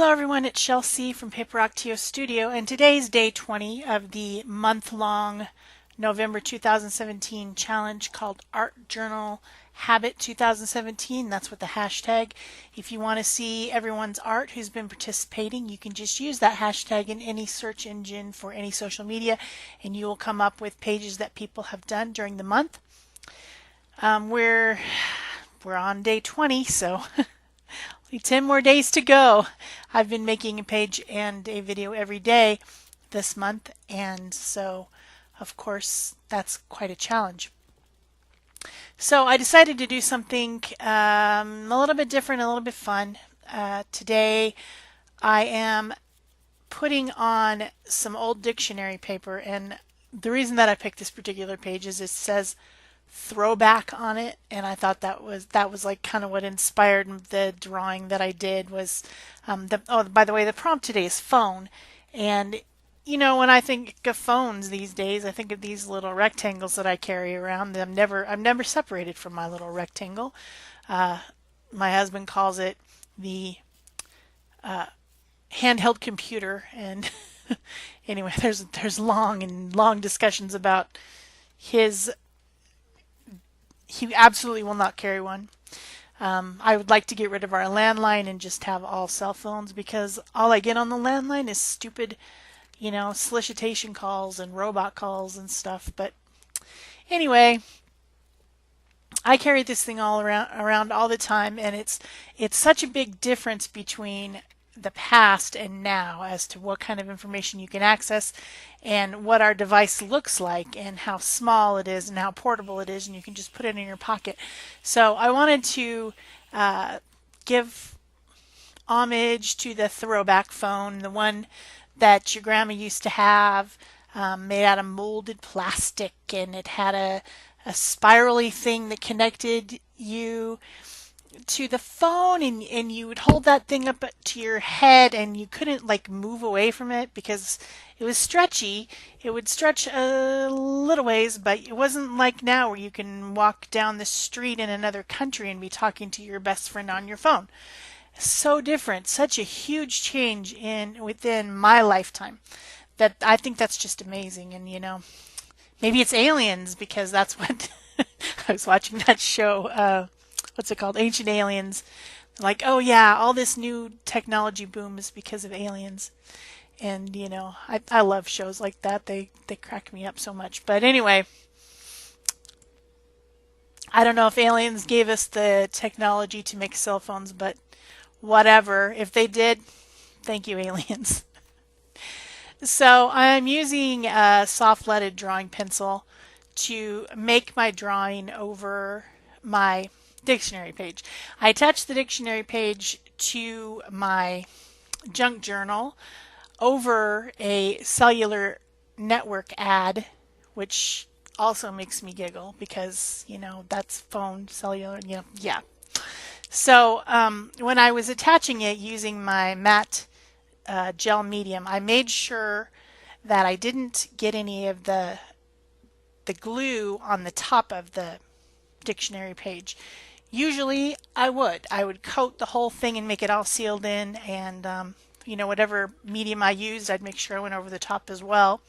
Hello everyone, it's Shel from Paper Octio Studio, and today's day 20 of the month-long November 2017 challenge called Art Journal Habit 2017. That's what the hashtag. If you want to see everyone's art who's been participating, you can just use that hashtag in any search engine for any social media, and you will come up with pages that people have done during the month. We're on day 20, so 10 more days to go. I've been making a page and a video every day this month, and so of course that's quite a challenge. So I decided to do something a little bit different, a little bit fun. Today I am putting on some old dictionary paper, and the reason that I picked this particular page is it says throwback on it, and I thought that was like kind of what inspired the drawing that I did was by the way, the prompt today is phone. And you know, when I think of phones these days, I think of these little rectangles that I carry around. I'm never separated from my little rectangle. My husband calls it the handheld computer, and anyway, there's long discussions about his. He absolutely will not carry one. I would like to get rid of our landline and just have all cell phones, because all I get on the landline is stupid, solicitation calls and robot calls and stuff. But anyway, I carry this thing all around all the time, and it's such a big difference between the past and now as to what kind of information you can access and what our device looks like and how small it is and how portable it is, and you can just put it in your pocket. So I wanted to give homage to the throwback phone, the one that your grandma used to have, made out of molded plastic, and it had a spirally thing that connected you to the phone, and you would hold that thing up to your head, and you couldn't like move away from it because it was stretchy. It would stretch a little ways, but it wasn't like now where you can walk down the street in another country and be talking to your best friend on your phone. So different, such a huge change within my lifetime, that I think that's just amazing. And maybe it's aliens, because that's what I was watching that show, what's it called? Ancient Aliens. Like, oh yeah, all this new technology boom is because of aliens. And I love shows like that. They crack me up so much. But anyway, I don't know if aliens gave us the technology to make cell phones, but whatever. If they did, thank you, aliens. So I'm using a soft leaded drawing pencil to make my drawing over my dictionary page. I attached the dictionary page to my junk journal over a cellular network ad, which also makes me giggle because, that's phone, cellular, yeah. So when I was attaching it using my matte gel medium, I made sure that I didn't get any of the glue on the top of the dictionary page. Usually I would coat the whole thing and make it all sealed in, and whatever medium I used, I'd make sure I went over the top as well.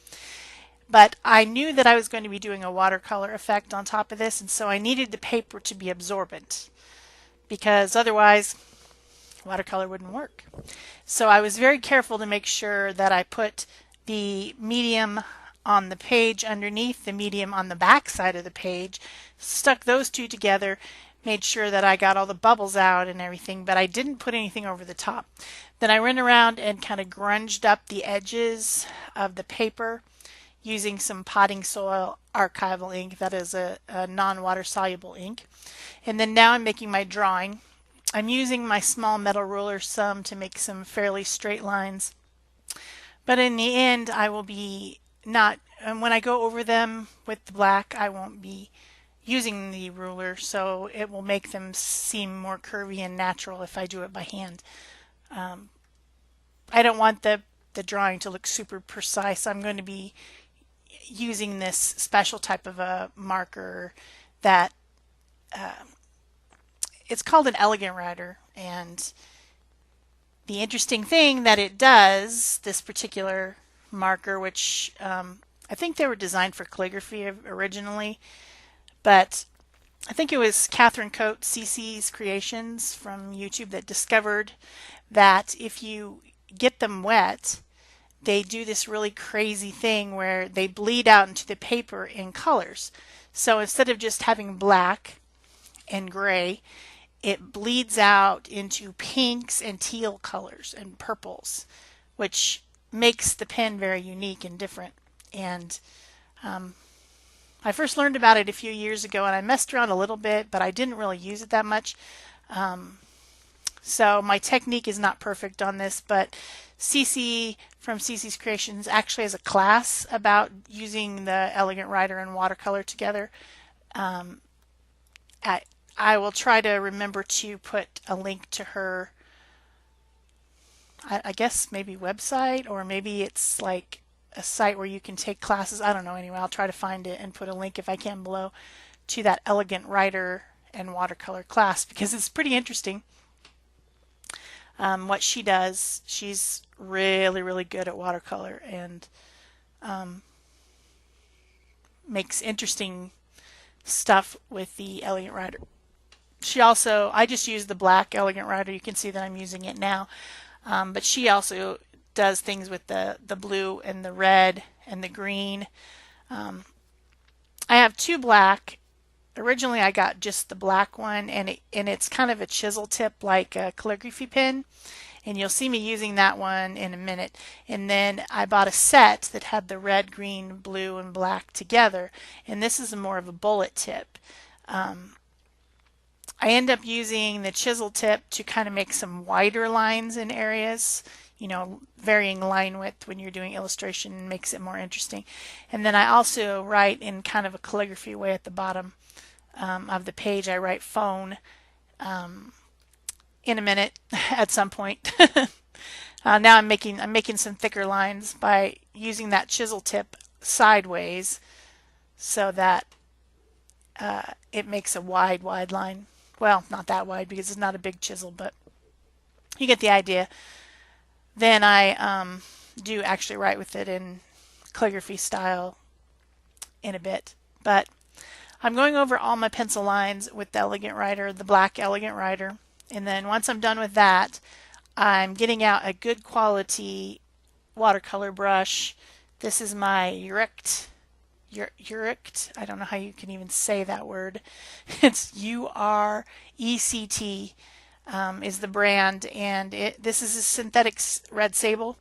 But I knew that I was going to be doing a watercolor effect on top of this, and so I needed the paper to be absorbent, because otherwise watercolor wouldn't work. So I was very careful to make sure that I put the medium on the page underneath, the medium on the back side of the page, stuck those two together, made sure that I got all the bubbles out and everything, but I didn't put anything over the top. Then I went around and kind of grunged up the edges of the paper using some potting soil archival ink, that is a non-water soluble ink. And then now I'm making my drawing. I'm using my small metal ruler some to make some fairly straight lines, but in the end I will be not, and when I go over them with the black, I won't be using the ruler, so it will make them seem more curvy and natural if I do it by hand. I don't want the drawing to look super precise. I'm going to be using this special type of a marker that it's called an elegant writer, and The interesting thing that it does, this particular marker, which I think they were designed for calligraphy originally, but I think it was Catherine Coates, CC's Creations from YouTube, that discovered that if you get them wet, they do this really crazy thing where they bleed out into the paper in colors. So instead of just having black and gray, it bleeds out into pinks and teal colors and purples, which makes the pen very unique and different. And I first learned about it a few years ago, and I messed around a little bit, but I didn't really use it that much. So my technique is not perfect on this, but CC from CC's Creations actually has a class about using the Elegant Writer and watercolor together. I will try to remember to put a link to her, I guess maybe website, or maybe it's like a site where you can take classes. I don't know. Anyway, I'll try to find it and put a link if I can below to that Elegant Writer and watercolor class, because it's pretty interesting. What she does, she's really, really good at watercolor and makes interesting stuff with the Elegant Writer. She also, I just use the black Elegant Writer. You can see that I'm using it now. But she also does things with the blue and the red and the green. I have two black. Originally I got just the black one, and it's kind of a chisel tip like a calligraphy pen. And you'll see me using that one in a minute. And then I bought a set that had the red, green, blue, and black together. And this is more of a bullet tip. I end up using the chisel tip to kind of make some wider lines in areas, you know, varying line width when you're doing illustration makes it more interesting. And then I also write in kind of a calligraphy way at the bottom of the page. I write phone in a minute at some point. Now I'm making some thicker lines by using that chisel tip sideways so that it makes a wide line. Well, not that wide because it's not a big chisel, but you get the idea. Then I do actually write with it in calligraphy style in a bit. But I'm going over all my pencil lines with the Elegant Writer, the black Elegant Writer. And then once I'm done with that, I'm getting out a good quality watercolor brush. This is my Urect. I don't know how you can even say that word. It's URECT is the brand, and this is a synthetic red sable,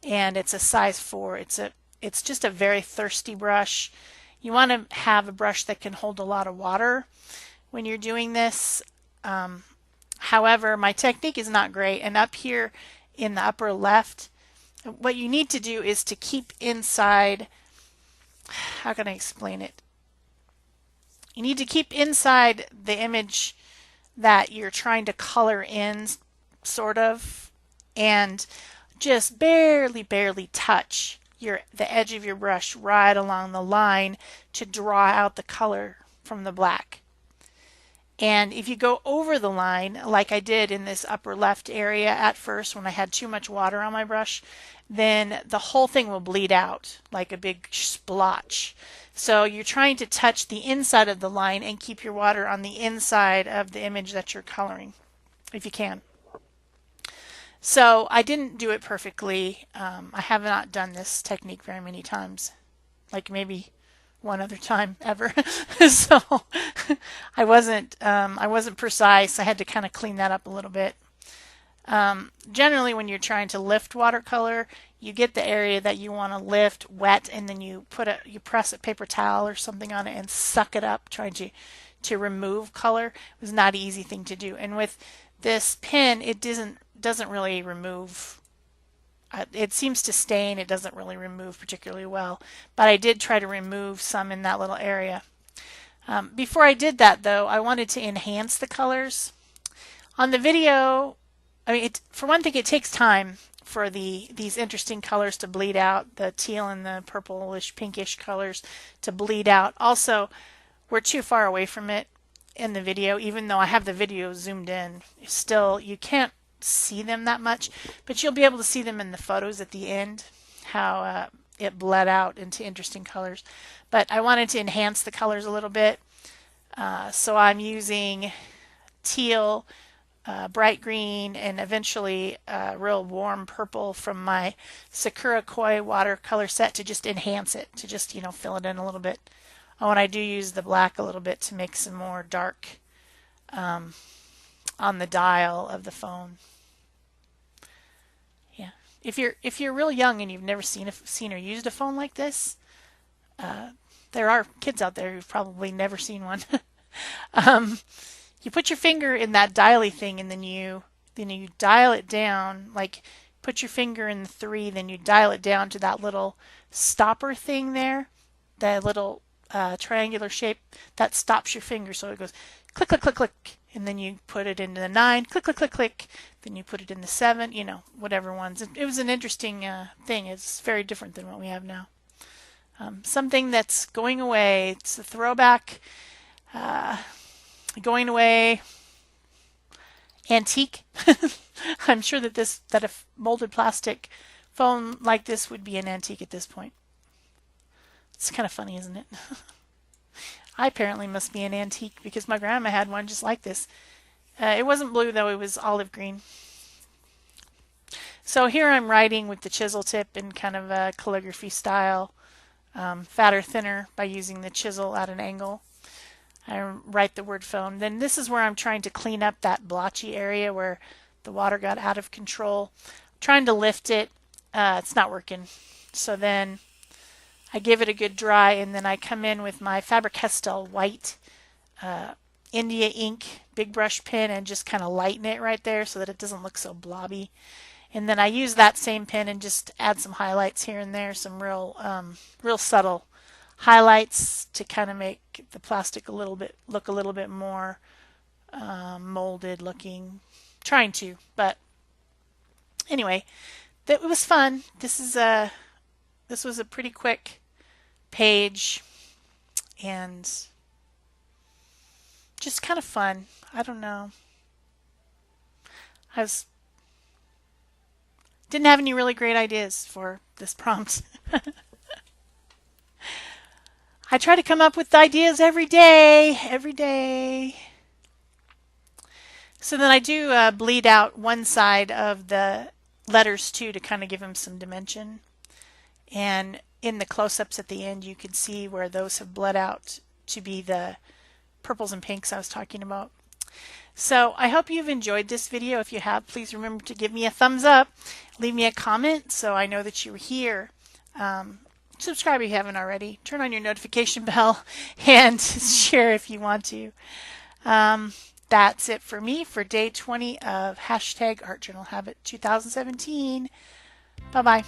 and it's a size 4. It's just a very thirsty brush. You want to have a brush that can hold a lot of water when you're doing this. However, my technique is not great, and up here in the upper left, what you need to do is to keep inside. How can I explain it? You need to keep inside the image that you're trying to color in, sort of, and just barely touch the edge of your brush right along the line to draw out the color from the black. And if you go over the line, like I did in this upper left area at first when I had too much water on my brush, then the whole thing will bleed out like a big splotch. So you're trying to touch the inside of the line and keep your water on the inside of the image that you're coloring, if you can. So I didn't do it perfectly. I have not done this technique very many times, like maybe one other time ever. So I wasn't precise. I had to kind of clean that up a little bit. Generally, when you're trying to lift watercolor, you get the area that you want to lift wet, and then you press a paper towel or something on it and suck it up, trying to remove color. It was not an easy thing to do. And with this pen, it doesn't really remove. It seems to stain. It doesn't really remove particularly well. But I did try to remove some in that little area. Before I did that, though, I wanted to enhance the colors. On the video, I mean, for one thing, it takes time for these interesting colors to bleed out, the teal and the purplish, pinkish colors to bleed out. Also, we're too far away from it in the video, even though I have the video zoomed in. Still, you can't see them that much, but you'll be able to see them in the photos at the end, how it bled out into interesting colors. But I wanted to enhance the colors a little bit, so I'm using teal, bright green, and eventually real warm purple from my Sakura Koi watercolor set to just enhance it, to just, fill it in a little bit. Oh, and I do use the black a little bit to make some more dark on the dial of the phone. Yeah, if you're real young and you've never seen or used a phone like this, there are kids out there who've probably never seen one. You put your finger in that dial-y thing, and then you dial it down. Like, put your finger in the 3, then you dial it down to that little stopper thing there, that little triangular shape that stops your finger. So it goes click, click, click, click, and then you put it into the 9, click, click, click, click. Then you put it in the 7. Whatever ones. It was an interesting thing. It's very different than what we have now. Something that's going away. It's a throwback. Going away, antique. I'm sure that a molded plastic phone like this would be an antique at this point. It's kind of funny, isn't it? I apparently must be an antique because my grandma had one just like this. It wasn't blue though, it was olive green. So here I'm writing with the chisel tip in kind of a calligraphy style, fatter, thinner, by using the chisel at an angle. I write the word phone. Then this is where I'm trying to clean up that blotchy area where the water got out of control. I'm trying to lift it. It's not working. So then I give it a good dry, and then I come in with my Faber-Castell white India ink big brush pen and just kind of lighten it right there so that it doesn't look so blobby. And then I use that same pen and just add some highlights here and there, some real subtle highlights to kind of make the plastic look a little bit more molded looking. Trying to, but anyway, that was fun. This was a pretty quick page and just kind of fun. I don't know. Didn't have any really great ideas for this prompt. I try to come up with ideas every day. So then I do bleed out one side of the letters too to kind of give them some dimension. And in the close-ups at the end, you can see where those have bled out to be the purples and pinks I was talking about. So I hope you've enjoyed this video. If you have, please remember to give me a thumbs up. Leave me a comment so I know that you were here. Subscribe if you haven't already. Turn on your notification bell and share if you want to. That's it for me for day 20 of #ArtJournalHabit 2017. Bye-bye.